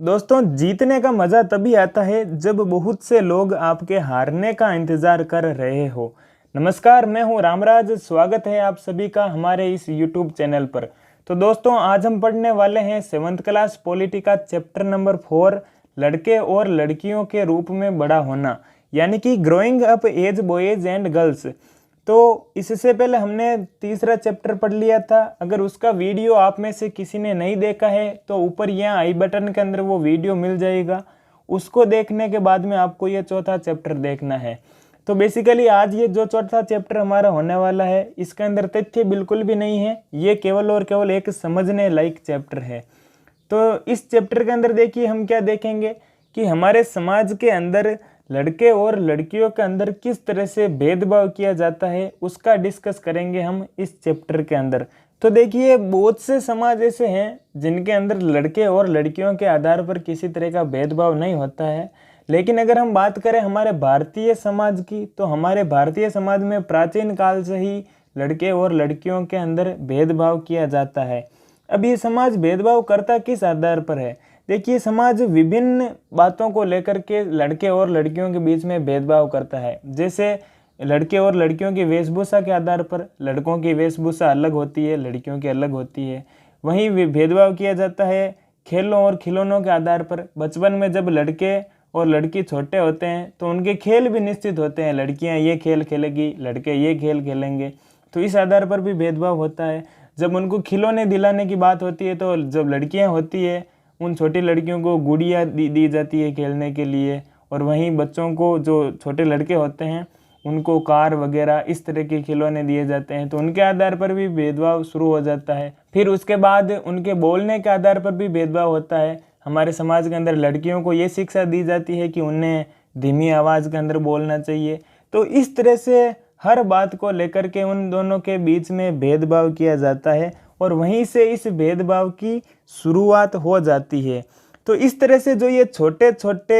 दोस्तों, जीतने का मज़ा तभी आता है जब बहुत से लोग आपके हारने का इंतज़ार कर रहे हो। नमस्कार, मैं हूं रामराज। स्वागत है आप सभी का हमारे इस यूट्यूब चैनल पर। तो दोस्तों, आज हम पढ़ने वाले हैं 7th क्लास पॉलिटी का चैप्टर नंबर 4, लड़के और लड़कियों के रूप में बड़ा होना, यानी कि growing up as boys and girls. तो इससे पहले हमने तीसरा चैप्टर पढ़ लिया था। अगर उसका वीडियो आप में से किसी ने नहीं देखा है तो ऊपर यहाँ आई बटन के अंदर वो वीडियो मिल जाएगा। उसको देखने के बाद में आपको ये चौथा चैप्टर देखना है। तो बेसिकली आज ये जो चौथा चैप्टर हमारा होने वाला है, इसके अंदर तथ्य बिल्कुल भी नहीं है। ये केवल और केवल एक समझने लायक चैप्टर है। तो इस चैप्टर के अंदर देखिए हम क्या देखेंगे कि हमारे समाज के अंदर लड़के और लड़कियों के अंदर किस तरह से भेदभाव किया जाता है, उसका डिस्कस करेंगे हम इस चैप्टर के अंदर। तो देखिए, बहुत से समाज ऐसे हैं जिनके अंदर लड़के और लड़कियों के आधार पर किसी तरह का भेदभाव नहीं होता है। लेकिन अगर हम बात करें हमारे भारतीय समाज की, तो हमारे भारतीय समाज में प्राचीन काल से ही लड़के और लड़कियों के अंदर भेदभाव किया जाता है। अब ये समाज भेदभाव करता किस आधार पर है? देखिए, समाज विभिन्न बातों को लेकर के लड़के और लड़कियों के बीच में भेदभाव करता है। जैसे लड़के और लड़कियों की वेशभूषा के आधार पर लड़कों की वेशभूषा अलग होती है, लड़कियों की अलग होती है। वहीं भेदभाव किया जाता है खेलों और खिलौनों के आधार पर। बचपन में जब लड़के और लड़की छोटे होते हैं तो उनके खेल भी निश्चित होते हैं। लड़कियां ये खेल खेलेगी, लड़के ये खेल खेलेंगे, तो इस आधार पर भी भेदभाव होता है। जब उनको खिलौने दिलाने की बात होती है तो जब लड़कियां होती है उन छोटी लड़कियों को गुड़िया दी जाती है खेलने के लिए, और वहीं बच्चों को, जो छोटे लड़के होते हैं, उनको कार वगैरह इस तरह के खिलौने दिए जाते हैं। तो उनके आधार पर भी भेदभाव शुरू हो जाता है। फिर उसके बाद उनके बोलने के आधार पर भी भेदभाव होता है। हमारे समाज के अंदर लड़कियों को ये शिक्षा दी जाती है कि उन्हें धीमी आवाज़ के अंदर बोलना चाहिए। तो इस तरह से हर बात को लेकर के उन दोनों के बीच में भेदभाव किया जाता है, और वहीं से इस भेदभाव की शुरुआत हो जाती है। तो इस तरह से जो ये छोटे छोटे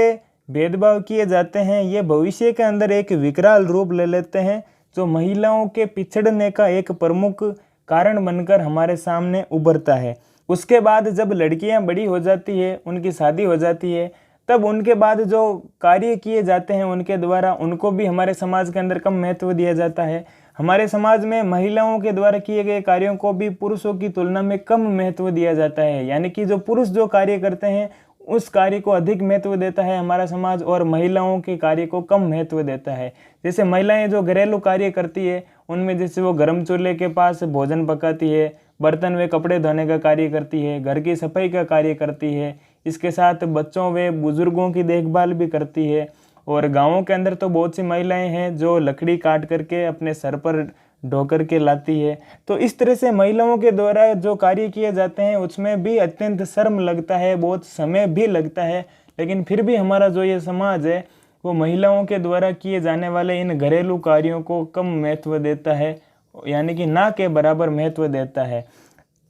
भेदभाव किए जाते हैं, ये भविष्य के अंदर एक विकराल रूप ले लेते हैं, जो महिलाओं के पिछड़ने का एक प्रमुख कारण बनकर हमारे सामने उभरता है। उसके बाद जब लड़कियां बड़ी हो जाती है, उनकी शादी हो जाती है, तब उनके बाद जो कार्य किए जाते हैं उनके द्वारा, उनको भी हमारे समाज के अंदर कम महत्व दिया जाता है। हमारे समाज में महिलाओं के द्वारा किए गए कार्यों को भी पुरुषों की तुलना में कम महत्व दिया जाता है। यानी कि जो पुरुष जो कार्य करते हैं उस कार्य को अधिक महत्व देता है हमारा समाज, और महिलाओं के कार्य को कम महत्व देता है। जैसे महिलाएं जो घरेलू कार्य करती है उनमें जैसे वो गर्म चूल्हे के पास भोजन पकाती है, बर्तन व कपड़े धोने का कार्य करती है, घर की सफाई का कार्य करती है, इसके साथ बच्चों व बुजुर्गों की देखभाल भी करती है। और गाँवों के अंदर तो बहुत सी महिलाएं हैं जो लकड़ी काट करके अपने सर पर ढो करके लाती है। तो इस तरह से महिलाओं के द्वारा जो कार्य किए जाते हैं उसमें भी अत्यंत शर्म लगता है, बहुत समय भी लगता है। लेकिन फिर भी हमारा जो ये समाज है वो महिलाओं के द्वारा किए जाने वाले इन घरेलू कार्यों को कम महत्व देता है, यानी कि ना के बराबर महत्व देता है।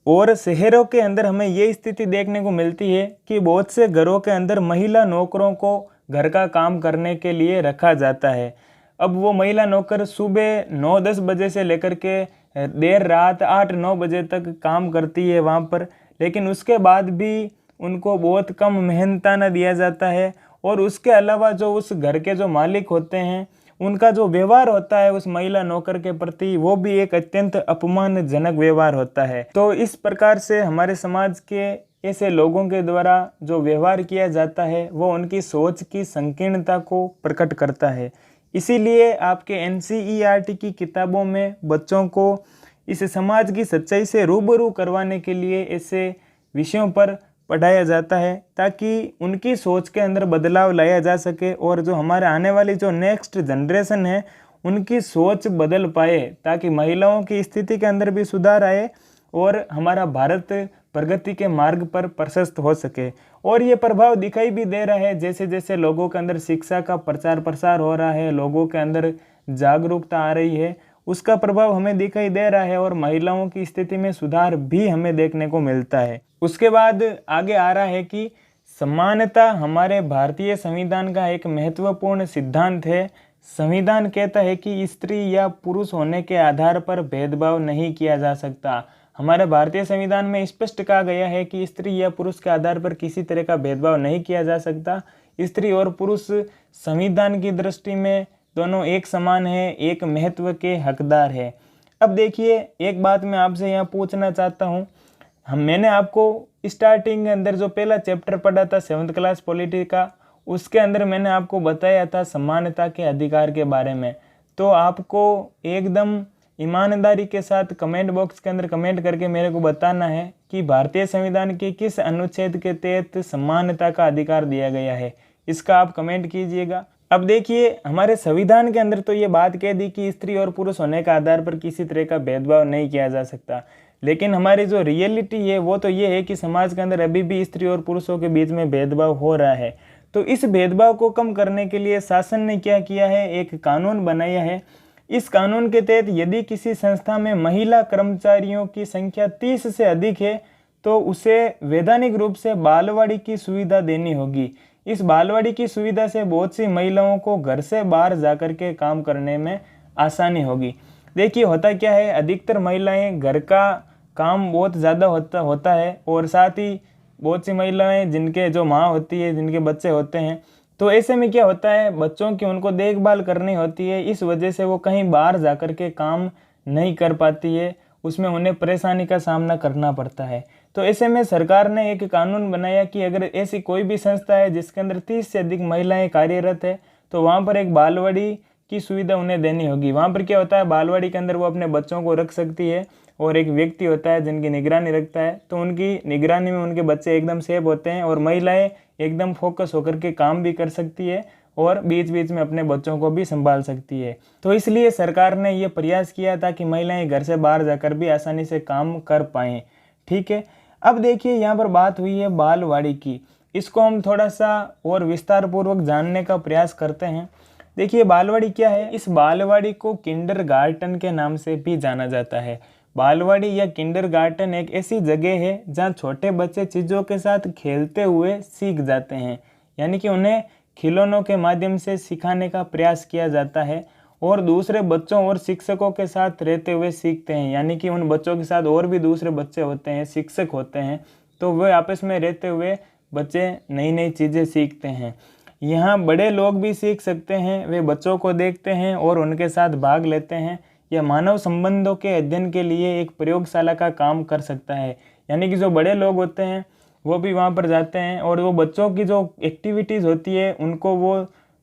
और शहरों के अंदर हमें ये स्थिति देखने को मिलती है कि बहुत से घरों के अंदर महिला नौकरों को घर का काम करने के लिए रखा जाता है। अब वो महिला नौकर सुबह 9-10 बजे से लेकर के देर रात 8-9 बजे तक काम करती है वहाँ पर, लेकिन उसके बाद भी उनको बहुत कम मेहनताना दिया जाता है। और उसके अलावा जो उस घर के जो मालिक होते हैं उनका जो व्यवहार होता है उस महिला नौकर के प्रति, वो भी एक अत्यंत अपमानजनक व्यवहार होता है। तो इस प्रकार से हमारे समाज के ऐसे लोगों के द्वारा जो व्यवहार किया जाता है वो उनकी सोच की संकीर्णता को प्रकट करता है। इसीलिए आपके NCERT की किताबों में बच्चों को इस समाज की सच्चाई से रूबरू करवाने के लिए ऐसे विषयों पर पढ़ाया जाता है, ताकि उनकी सोच के अंदर बदलाव लाया जा सके, और जो हमारे आने वाली जो नेक्स्ट जनरेशन है उनकी सोच बदल पाए, ताकि महिलाओं की स्थिति के अंदर भी सुधार आए और हमारा भारत प्रगति के मार्ग पर प्रशस्त हो सके। और ये प्रभाव दिखाई भी दे रहा है, जैसे जैसे लोगों के अंदर शिक्षा का प्रचार प्रसार हो रहा है, लोगों के अंदर जागरूकता आ रही है, उसका प्रभाव हमें दिखाई दे रहा है, और महिलाओं की स्थिति में सुधार भी हमें देखने को मिलता है। उसके बाद आगे आ रहा है कि समानता हमारे भारतीय संविधान का एक महत्वपूर्ण सिद्धांत है। संविधान कहता है कि स्त्री या पुरुष होने के आधार पर भेदभाव नहीं किया जा सकता। हमारे भारतीय संविधान में स्पष्ट कहा गया है कि स्त्री या पुरुष के आधार पर किसी तरह का भेदभाव नहीं किया जा सकता। स्त्री और पुरुष संविधान की दृष्टि में दोनों एक समान है, एक महत्व के हकदार है। अब देखिए, एक बात मैं आपसे यहाँ पूछना चाहता हूँ। मैंने आपको स्टार्टिंग के अंदर जो पहला चैप्टर पढ़ा था 7th क्लास पॉलिटी का, उसके अंदर मैंने आपको बताया था समानता के अधिकार के बारे में। तो आपको एकदम ईमानदारी के साथ कमेंट बॉक्स के अंदर कमेंट करके मेरे को बताना है कि भारतीय संविधान के किस अनुच्छेद के तहत समानता का अधिकार दिया गया है। इसका आप कमेंट कीजिएगा। अब देखिए, हमारे संविधान के अंदर तो ये बात कह दी कि स्त्री और पुरुष होने के आधार पर किसी तरह का भेदभाव नहीं किया जा सकता, लेकिन हमारी जो रियलिटी है वो तो ये है कि समाज के अंदर अभी भी स्त्री और पुरुषों के बीच में भेदभाव हो रहा है। तो इस भेदभाव को कम करने के लिए शासन ने क्या किया है, एक कानून बनाया है। इस कानून के तहत यदि किसी संस्था में महिला कर्मचारियों की संख्या 30 से अधिक है तो उसे वैधानिक रूप से बालवाड़ी की सुविधा देनी होगी। इस बालवाड़ी की सुविधा से बहुत सी महिलाओं को घर से बाहर जाकर के काम करने में आसानी होगी। देखिए, होता क्या है, अधिकतर महिलाएं घर का काम बहुत ज़्यादा होता है और साथ ही बहुत सी महिलाएं जिनके जो माँ होती है, जिनके बच्चे होते हैं, तो ऐसे में क्या होता है, बच्चों की उनको देखभाल करनी होती है। इस वजह से वो कहीं बाहर जाकर के काम नहीं कर पाती है, उसमें उन्हें परेशानी का सामना करना पड़ता है। तो ऐसे में सरकार ने एक कानून बनाया कि अगर ऐसी कोई भी संस्था है जिसके अंदर 30 से अधिक महिलाएं कार्यरत है तो वहाँ पर एक बालवाड़ी की सुविधा उन्हें देनी होगी। वहाँ पर क्या होता है, बालवाड़ी के अंदर वो अपने बच्चों को रख सकती है और एक व्यक्ति होता है जिनकी निगरानी रखता है। तो उनकी निगरानी में उनके बच्चे एकदम सेफ होते हैं और महिलाएं एकदम फोकस होकर के काम भी कर सकती है और बीच बीच में अपने बच्चों को भी संभाल सकती है। तो इसलिए सरकार ने ये प्रयास किया था कि महिलाएं घर से बाहर जाकर भी आसानी से काम कर पाएँ। ठीक है, अब देखिए, यहाँ पर बात हुई है बालवाड़ी की। इसको हम थोड़ा सा और विस्तार पूर्वक जानने का प्रयास करते हैं। देखिए, बालवाड़ी क्या है। इस बालवाड़ी को किंडरगार्टन के नाम से भी जाना जाता है। बालवाड़ी या किंडरगार्टन एक ऐसी जगह है जहाँ छोटे बच्चे चीज़ों के साथ खेलते हुए सीख जाते हैं, यानी कि उन्हें खिलौनों के माध्यम से सिखाने का प्रयास किया जाता है और दूसरे बच्चों और शिक्षकों के साथ रहते हुए सीखते हैं। यानी कि उन बच्चों के साथ और भी दूसरे बच्चे होते हैं, शिक्षक होते हैं, तो वे आपस में रहते हुए बच्चे नई नई चीज़ें सीखते हैं। यहाँ बड़े लोग भी सीख सकते हैं, वे बच्चों को देखते हैं और उनके साथ भाग लेते हैं। यह मानव संबंधों के अध्ययन के लिए एक प्रयोगशाला का काम कर सकता है। यानी कि जो बड़े लोग होते हैं वो भी वहाँ पर जाते हैं और वो बच्चों की जो एक्टिविटीज़ होती है उनको वो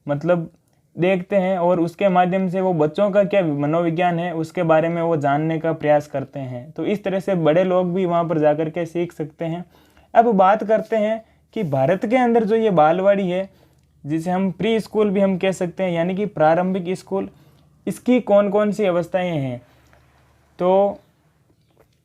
मतलब देखते हैं और उसके माध्यम से वो बच्चों का क्या मनोविज्ञान है उसके बारे में वो जानने का प्रयास करते हैं। तो इस तरह से बड़े लोग भी वहाँ पर जाकर के सीख सकते हैं। अब बात करते हैं कि भारत के अंदर जो ये बालवाड़ी है, जिसे हम प्री स्कूल भी हम कह सकते हैं, यानी कि प्रारंभिक स्कूल, इसकी कौन कौन सी अवस्थाएं हैं। तो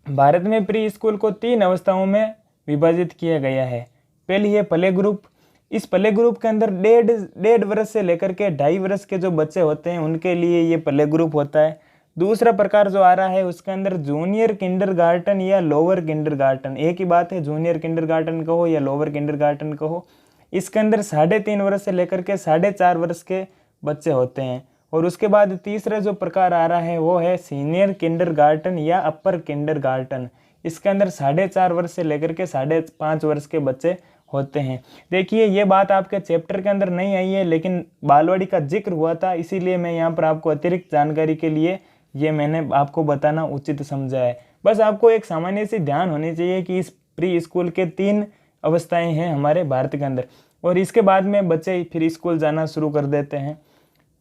भारत में प्री स्कूल को 3 अवस्थाओं में विभाजित किया गया है। पहली है प्ले ग्रुप। इस प्ले ग्रुप के अंदर 1.5 वर्ष से लेकर के 2.5 वर्ष के जो बच्चे होते हैं उनके लिए ये प्ले ग्रुप होता है। दूसरा प्रकार जो आ रहा है उसके अंदर जूनियर किंडरगार्टन या लोअर किंडरगार्टन, एक ही बात है, जूनियर किंडरगार्टन कहो या लोअर किंडरगार्टन कहो। इसके अंदर 3.5 वर्ष से लेकर के 4.5 वर्ष के बच्चे होते हैं। और उसके बाद तीसरा जो प्रकार आ रहा है वो है सीनियर किंडरगार्टन या अपर किंडरगार्टन। इसके अंदर 4.5 वर्ष से लेकर के 5.5 वर्ष के बच्चे होते हैं। देखिए, ये बात आपके चैप्टर के अंदर नहीं आई है, लेकिन बालवाड़ी का जिक्र हुआ था, इसीलिए मैं यहाँ पर आपको अतिरिक्त जानकारी के लिए ये मैंने आपको बताना उचित समझा है। बस आपको एक सामान्य सी ध्यान होनी चाहिए कि इस प्री स्कूल के 3 अवस्थाएं हैं हमारे भारत के अंदर, और इसके बाद में बच्चे फिर स्कूल जाना शुरू कर देते हैं।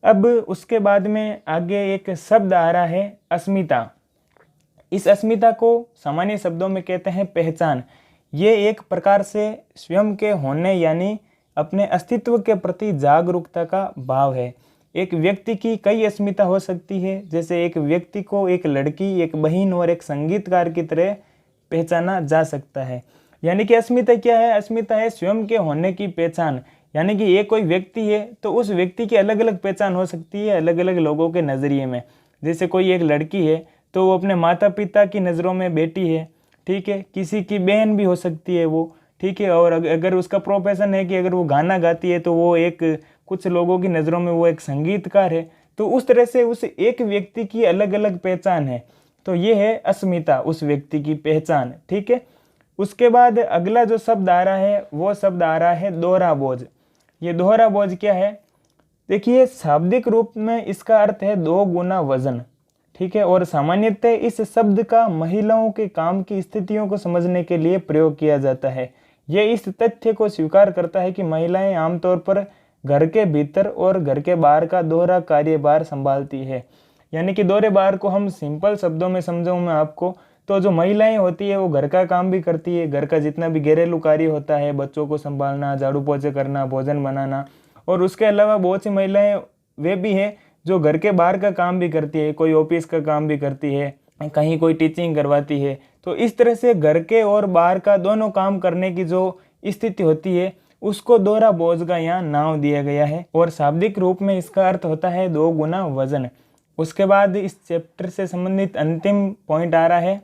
अब उसके बाद में आगे एक शब्द आ रहा है अस्मिता। इस अस्मिता को सामान्य शब्दों में कहते हैं पहचान। ये एक प्रकार से स्वयं के होने यानी अपने अस्तित्व के प्रति जागरूकता का भाव है। एक व्यक्ति की कई अस्मिता हो सकती है, जैसे एक व्यक्ति को एक लड़की, एक बहन और एक संगीतकार की तरह पहचाना जा सकता है। यानी कि अस्मिता क्या है? अस्मिता है स्वयं के होने की पहचान। यानी कि ये कोई व्यक्ति है तो उस व्यक्ति की अलग अलग पहचान हो सकती है अलग अलग लोगों के नज़रिए में। जैसे कोई एक लड़की है तो वो अपने माता पिता की नज़रों में बेटी है, ठीक है, किसी की बहन भी हो सकती है वो, ठीक है। और अगर उसका प्रोफेशन है कि अगर वो गाना गाती है तो वो एक कुछ लोगों की नज़रों में वो एक संगीतकार है। तो उस तरह से उस एक व्यक्ति की अलग अलग पहचान है। तो ये है अस्मिता, उस व्यक्ति की पहचान। ठीक है, उसके बाद अगला जो शब्द आ रहा है वो शब्द आ रहा है दोहरा बोझ। ये दोहरा बोझ क्या है? देखिए, शाब्दिक रूप में इसका अर्थ है 2 गुना वजन। ठीक है, और सामान्यतः इस शब्द का महिलाओं के काम की स्थितियों को समझने के लिए प्रयोग किया जाता है। यह इस तथ्य को स्वीकार करता है कि महिलाएं आमतौर पर घर के भीतर और घर के बाहर का दोहरा कार्यभार संभालती है। यानी कि दोहरे भार को हम सिंपल शब्दों में समझाऊं मैं आपको, तो जो महिलाएं होती है वो घर का काम भी करती है, घर का जितना भी घरेलू कार्य होता है, बच्चों को संभालना, झाड़ू पोछे करना, भोजन बनाना, और उसके अलावा बहुत सी महिलाएं वे भी हैं जो घर के बाहर का काम भी करती है, कोई ऑफिस का काम भी करती है, कहीं कोई टीचिंग करवाती है। तो इस तरह से घर के और बाहर का दोनों काम करने की जो स्थिति होती है उसको दोहरा बोझ का यहाँ नाम दिया गया है, और शाब्दिक रूप में इसका अर्थ होता है 2 गुना वजन। उसके बाद इस चैप्टर से संबंधित अंतिम पॉइंट आ रहा है,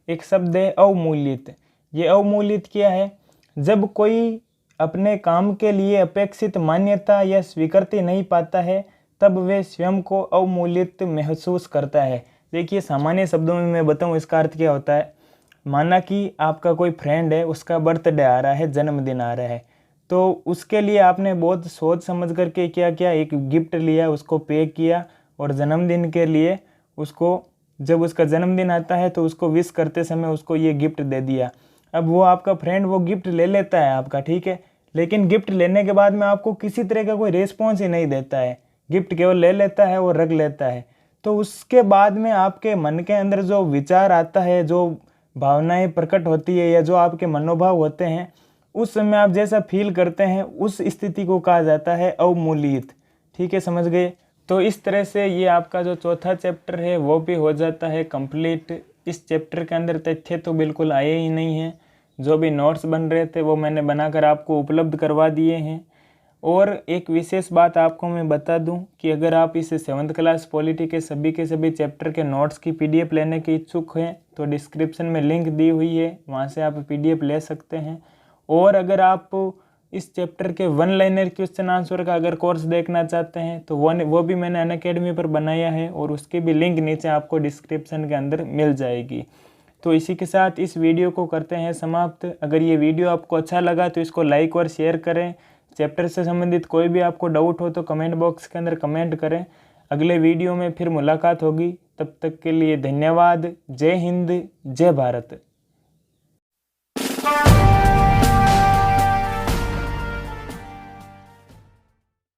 एक शब्द है अवमूल्यित। ये अवमूल्यित क्या है? जब कोई अपने काम के लिए अपेक्षित मान्यता या स्वीकृति नहीं पाता है तब वे स्वयं को अवमूल्यित महसूस करता है। देखिए, सामान्य शब्दों में मैं बताऊं इसका अर्थ क्या होता है। माना कि आपका कोई फ्रेंड है, उसका बर्थडे आ रहा है, जन्मदिन आ रहा है, तो उसके लिए आपने बहुत सोच समझ करके क्या किया, एक गिफ्ट लिया, उसको पे किया, और जन्मदिन के लिए उसको, जब उसका जन्मदिन आता है तो उसको विश करते समय उसको ये गिफ्ट दे दिया। अब वो आपका फ्रेंड वो गिफ्ट ले लेता है आपका, ठीक है, लेकिन गिफ्ट लेने के बाद में आपको किसी तरह का कोई रिस्पॉन्स ही नहीं देता है, गिफ्ट केवल ले लेता है और रख लेता है। तो उसके बाद में आपके मन के अंदर जो विचार आता है, जो भावनाएं प्रकट होती है, या जो आपके मनोभाव होते हैं, उस समय आप जैसा फील करते हैं उस स्थिति को कहा जाता है अवमूल्यित। ठीक है, समझ गए? तो इस तरह से ये आपका जो चौथा चैप्टर है वो भी हो जाता है कंप्लीट। इस चैप्टर के अंदर तथ्य तो बिल्कुल आए ही नहीं हैं, जो भी नोट्स बन रहे थे वो मैंने बनाकर आपको उपलब्ध करवा दिए हैं। और एक विशेष बात आपको मैं बता दूं कि अगर आप इस 7th क्लास पॉलिटी के सभी चैप्टर के नोट्स की PDF लेने के इच्छुक हैं तो डिस्क्रिप्शन में लिंक दी हुई है, वहां से आप PDF ले सकते हैं। और अगर आप इस चैप्टर के 1 लाइनर क्वेश्चन आंसर का अगर कोर्स देखना चाहते हैं तो वो भी मैंने अनअकैडमी पर बनाया है, और उसकी भी लिंक नीचे आपको डिस्क्रिप्शन के अंदर मिल जाएगी। तो इसी के साथ इस वीडियो को करते हैं समाप्त। अगर ये वीडियो आपको अच्छा लगा तो इसको लाइक और शेयर करें। चैप्टर से संबंधित कोई भी आपको डाउट हो तो कमेंट बॉक्स के अंदर कमेंट करें। अगले वीडियो में फिर मुलाकात होगी, तब तक के लिए धन्यवाद। जय हिंद, जय भारत।